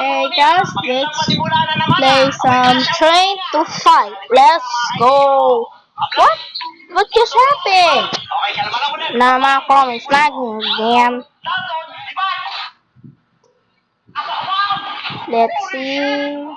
Okay, guys, let's play some Train to Fight. Let's go. What? What just happened? Nama Chrome is lagging again. Let's see.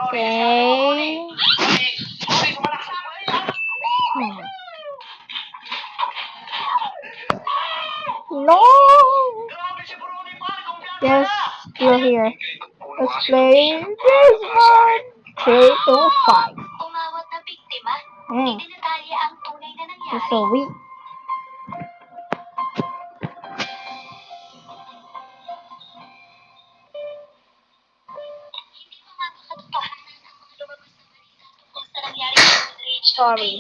Okay. No. Yes, you're here. Let's play this one. 3, 2, 5. It's so weak. Sorry.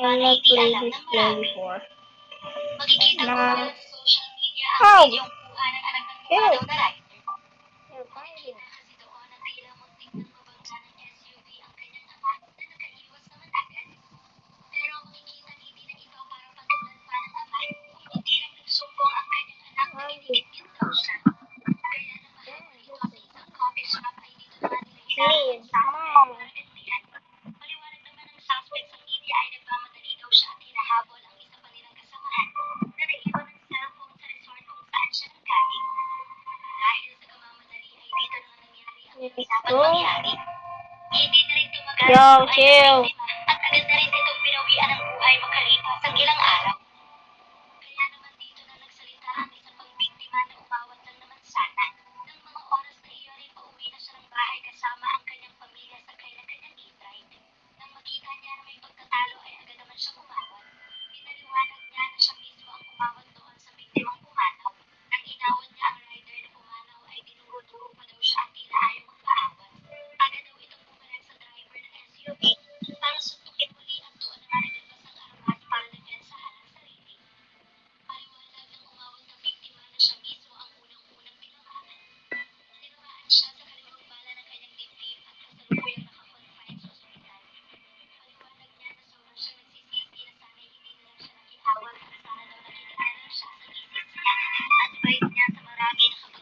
I've not played this game before. Nah. Oh! Ew. Yo, chill.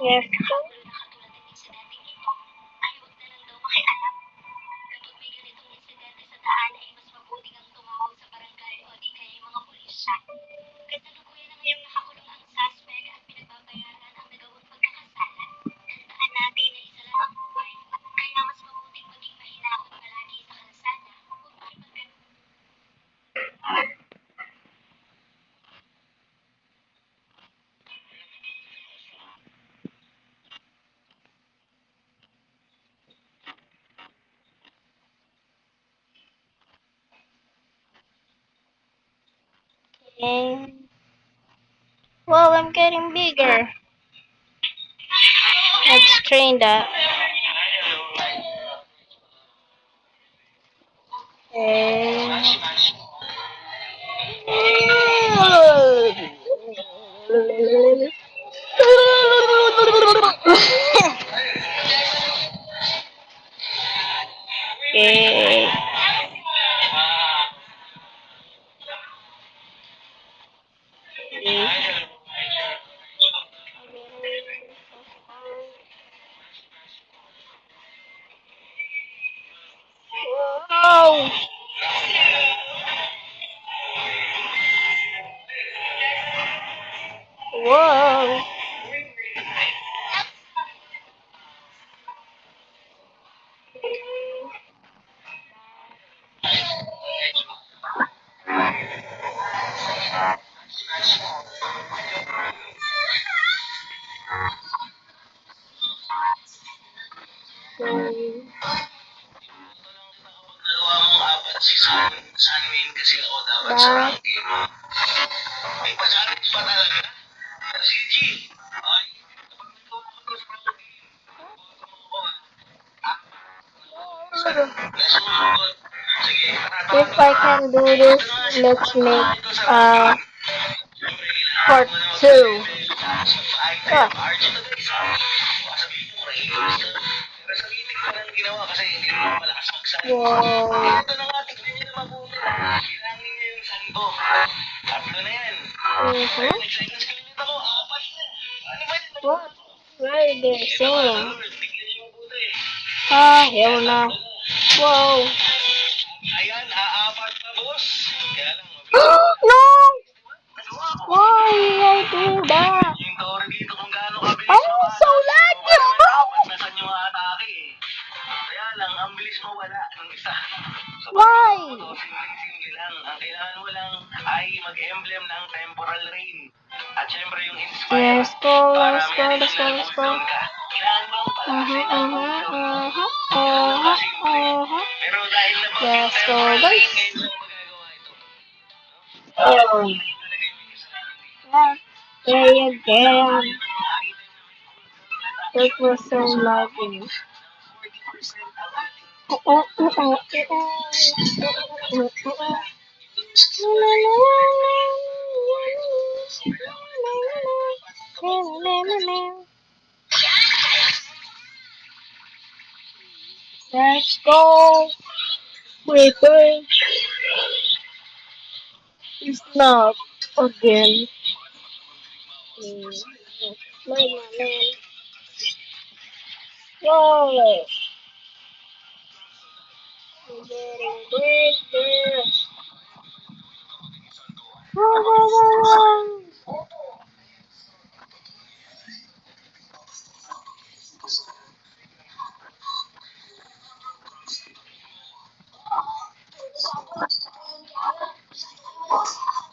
Yes. Okay. Well, I'm getting bigger. Let's train that. Okay. Okay. Whoa. Whoa. Back. If I can do this, let's make part 2. Ah. Wow. Mhm. What? Why are they singing? Ah, hell no. Whoa. No! Why I do that? Oh, so laggy, bro! Why? Let's go, let's go, let's go, let's go. Let's go, guys. Oh, yeah. Play again. That was so lovely. Let's go. Paper is not again. My man. Whoa. I'm getting break there.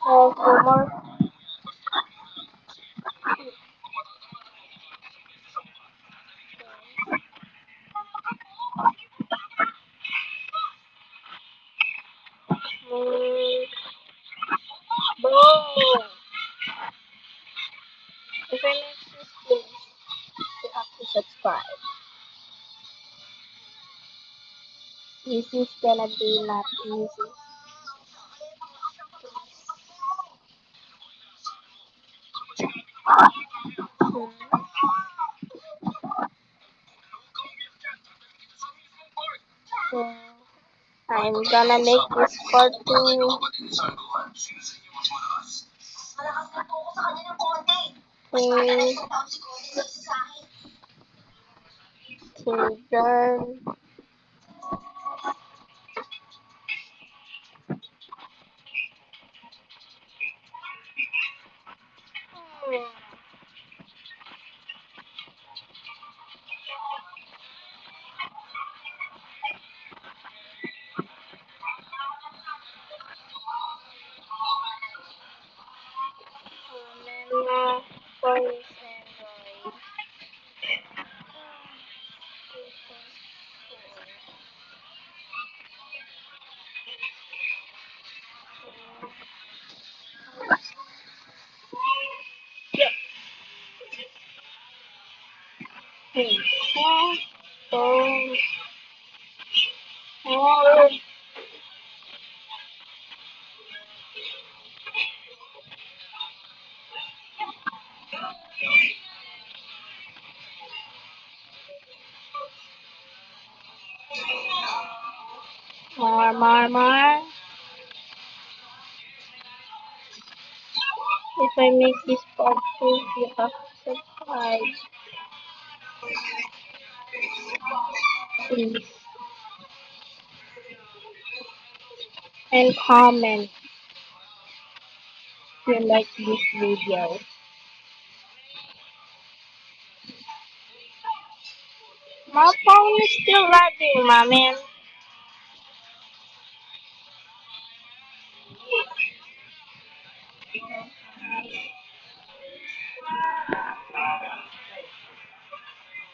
Oh, Omar. Bro. If I make this finish, you have to subscribe. This is gonna be not easy. Hmm. So I'm gonna make this part two. Okay, okay, done. Pamela, voice Android. Yep. Okay. Oh, oh, more. If I make this part two, you have to subscribe, please, and comment if you like this video. My phone is still lagging, my man.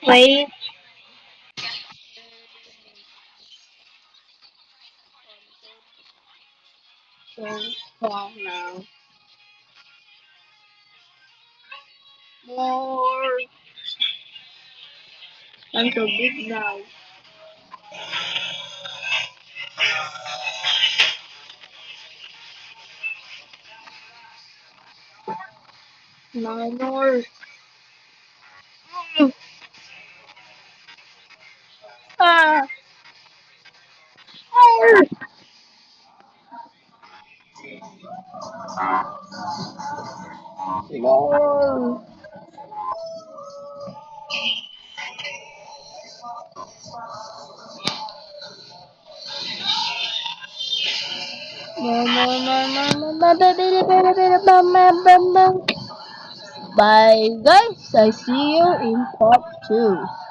Wait. So strong now. More. I'm so big now. No more. Ah. Lol. Bye guys, I see you in part 2.